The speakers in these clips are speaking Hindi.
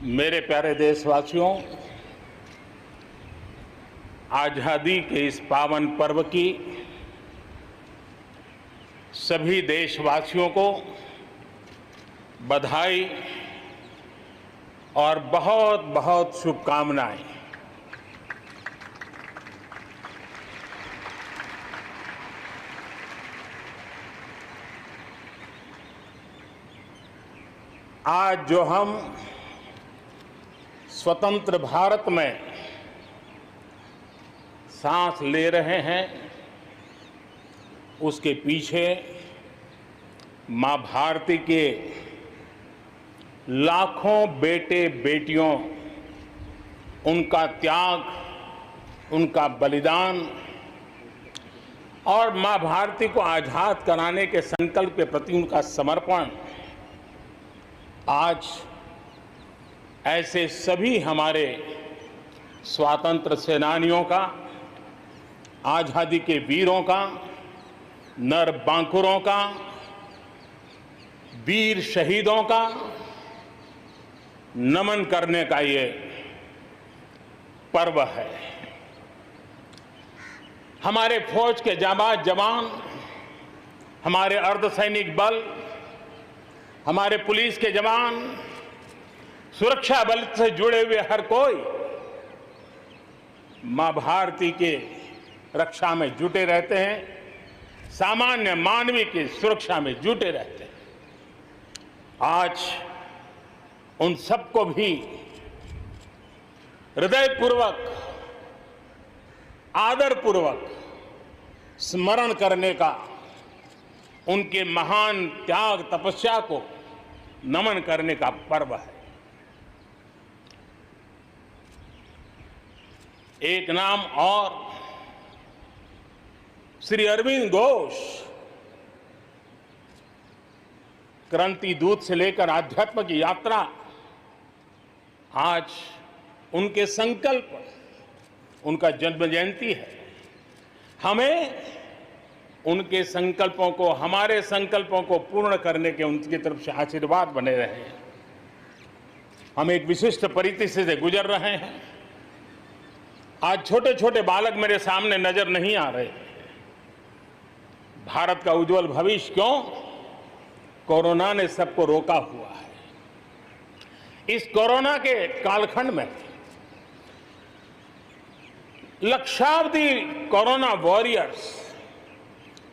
मेरे प्यारे देशवासियों, आज़ादी के इस पावन पर्व की सभी देशवासियों को बधाई और बहुत बहुत शुभकामनाएं। आज जो हम स्वतंत्र भारत में सांस ले रहे हैं, उसके पीछे मां भारती के लाखों बेटे बेटियों, उनका त्याग, उनका बलिदान और मां भारती को आजाद कराने के संकल्प के प्रति उनका समर्पण आज ऐसे सभी हमारे स्वातंत्र सेनानियों का, आजादी के वीरों का, नर बांकुरों का, वीर शहीदों का नमन करने का ये पर्व है। हमारे फौज के जाबाज जवान, हमारे अर्धसैनिक बल, हमारे पुलिस के जवान, सुरक्षा बल से जुड़े हुए हर कोई मां भारती के रक्षा में जुटे रहते हैं, सामान्य मानवीय की सुरक्षा में जुटे रहते हैं। आज उन सबको भी हृदयपूर्वक, आदरपूर्वक स्मरण करने का, उनके महान त्याग तपस्या को नमन करने का पर्व है। एक नाम और, श्री अरविंद घोष क्रांति दूत से लेकर आध्यात्म की यात्रा, आज उनके संकल्प, उनका जन्म जयंती है। हमें उनके संकल्पों को, हमारे संकल्पों को पूर्ण करने के उनकी तरफ से आशीर्वाद बने रहे। हम एक विशिष्ट परिस्थिति से गुजर रहे हैं। आज छोटे छोटे बालक मेरे सामने नजर नहीं आ रहे। भारत का उज्जवल भविष्य क्यों? कोरोना ने सबको रोका हुआ है। इस कोरोना के कालखंड में लक्षावधि कोरोना वॉरियर्स,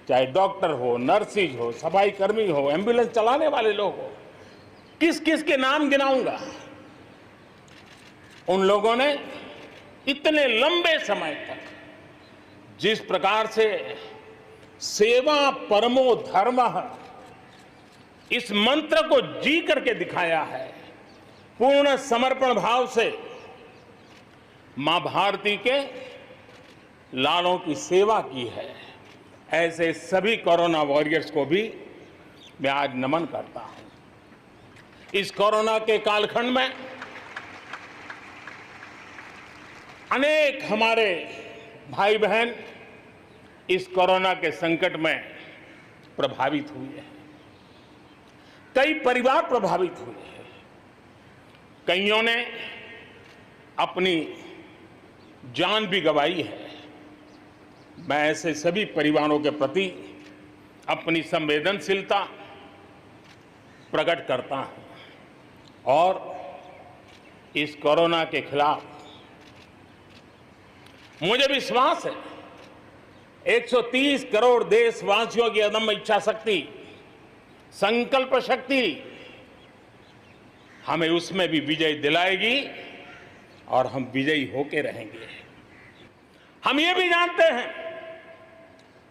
चाहे डॉक्टर हो, नर्सिस हो, सफाई कर्मी हो, एम्बुलेंस चलाने वाले लोग हो, किस किस के नाम गिनाऊंगा। उन लोगों ने इतने लंबे समय तक जिस प्रकार से सेवा परमो धर्मः इस मंत्र को जी करके दिखाया है, पूर्ण समर्पण भाव से मां भारती के लालों की सेवा की है, ऐसे सभी कोरोना वॉरियर्स को भी मैं आज नमन करता हूं। इस कोरोना के कालखंड में अनेक हमारे भाई बहन इस कोरोना के संकट में प्रभावित हुए हैं। कई परिवार प्रभावित हुए हैं। कईयों ने अपनी जान भी गंवाई है। मैं ऐसे सभी परिवारों के प्रति अपनी संवेदनशीलता प्रकट करता हूं और इस कोरोना के खिलाफ मुझे विश्वास है 130 करोड़ देशवासियों की अदम्य इच्छा शक्ति, संकल्प शक्ति हमें उसमें भी विजय दिलाएगी और हम विजयी होके रहेंगे। हम ये भी जानते हैं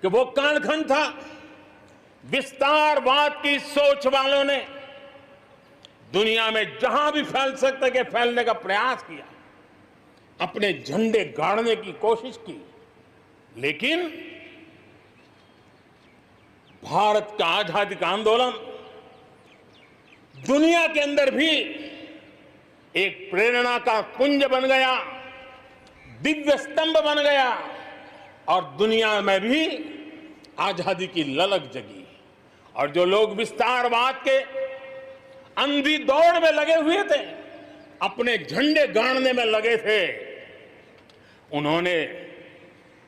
कि वो कालखंड था, विस्तारवाद की सोच वालों ने दुनिया में जहां भी फैल सकते के फैलने का प्रयास किया, अपने झंडे गाड़ने की कोशिश की, लेकिन भारत का आजादी का आंदोलन दुनिया के अंदर भी एक प्रेरणा का पुंज बन गया, दिव्य स्तंभ बन गया और दुनिया में भी आजादी की ललक जगी। और जो लोग विस्तारवाद के अंधी दौड़ में लगे हुए थे, अपने झंडे गाड़ने में लगे थे, उन्होंने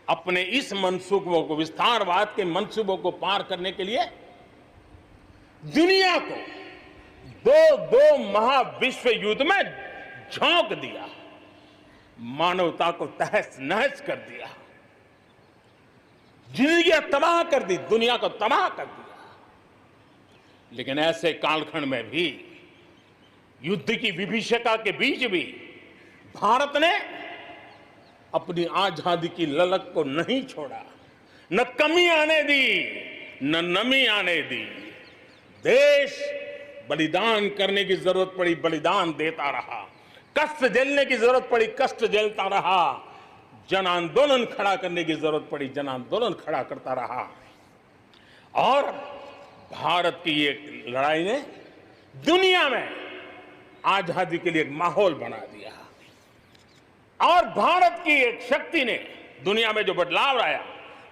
अपने इस मंसूबों को, विस्तारवाद के मंसूबों को पार करने के लिए दुनिया को दो महाविश्व युद्ध में झोंक दिया, मानवता को तहस नहस कर दिया, जिंदगियां तबाह कर दी, दुनिया को तबाह कर दिया। लेकिन ऐसे कालखंड में भी, युद्ध की विभीषिका के बीच भी भारत ने अपनी आजादी की ललक को नहीं छोड़ा, न कमी आने दी, न नमी आने दी। देश बलिदान करने की जरूरत पड़ी, बलिदान देता रहा, कष्ट झेलने की जरूरत पड़ी, कष्ट झेलता रहा, जन आंदोलन खड़ा करने की जरूरत पड़ी, जन आंदोलन खड़ा करता रहा। और भारत की ये लड़ाई ने दुनिया में आजादी के लिए एक माहौल बना दिया। और भारत की एक शक्ति ने दुनिया में जो बदलाव लाया,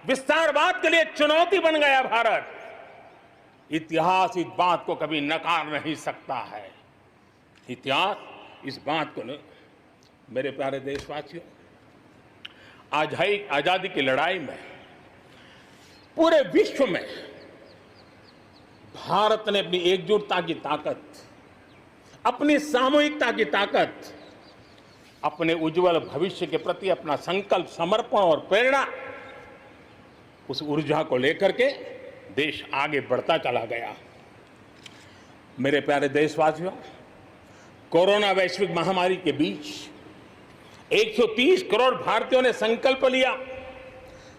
विस्तारवाद के लिए एक चुनौती बन गया भारत। इतिहास इस बात को कभी नकार नहीं सकता है। इतिहास इस बात को मेरे प्यारे देशवासियों, आजादी की लड़ाई में पूरे विश्व में भारत ने अपनी एकजुटता की ताकत, अपनी सामूहिकता की ताकत, अपने उज्जवल भविष्य के प्रति अपना संकल्प, समर्पण और प्रेरणा, उस ऊर्जा को लेकर के देश आगे बढ़ता चला गया। मेरे प्यारे देशवासियों, कोरोना वैश्विक महामारी के बीच 130 करोड़ भारतीयों ने संकल्प लिया,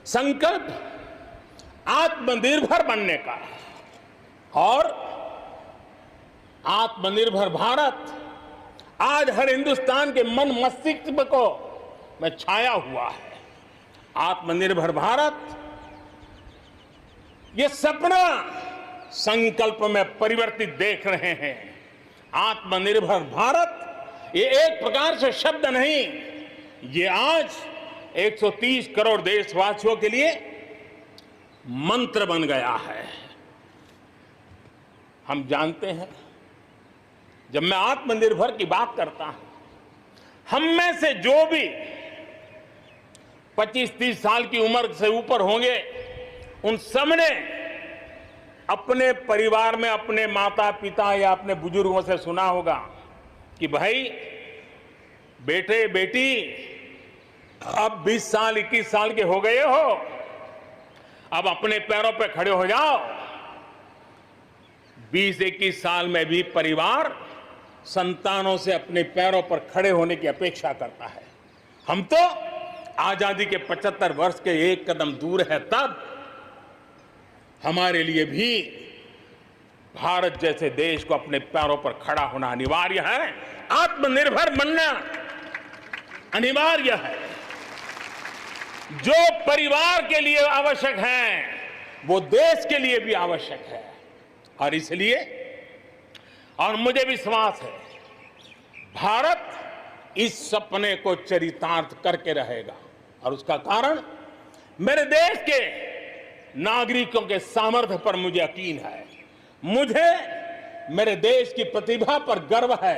संकल्प आत्मनिर्भर बनने का। और आत्मनिर्भर भारत आज हर हिंदुस्तान के मन मस्तिष्क को में छाया हुआ है। आत्मनिर्भर भारत, ये सपना संकल्प में परिवर्तित देख रहे हैं। आत्मनिर्भर भारत ये एक प्रकार से शब्द नहीं, ये आज 130 करोड़ देशवासियों के लिए मंत्र बन गया है। हम जानते हैं, जब मैं आत्मनिर्भर की बात करता हूं, हम में से जो भी 25-30 साल की उम्र से ऊपर होंगे, उन सब ने अपने परिवार में अपने माता पिता या अपने बुजुर्गों से सुना होगा कि भाई बेटे बेटी, अब 20 साल 21 साल के हो गए हो, अब अपने पैरों पे खड़े हो जाओ। 20-21 साल में भी परिवार संतानों से अपने पैरों पर खड़े होने की अपेक्षा करता है। हम तो आजादी के 75 वर्ष के एक कदम दूर है, तब हमारे लिए भी भारत जैसे देश को अपने पैरों पर खड़ा होना अनिवार्य है। आत्मनिर्भर बनना अनिवार्य है। जो परिवार के लिए आवश्यक है, वो देश के लिए भी आवश्यक है। और इसलिए, और मुझे विश्वास है, भारत इस सपने को चरितार्थ करके रहेगा। और उसका कारण मेरे देश के नागरिकों के सामर्थ्य पर मुझे यकीन है। मुझे मेरे देश की प्रतिभा पर गर्व है।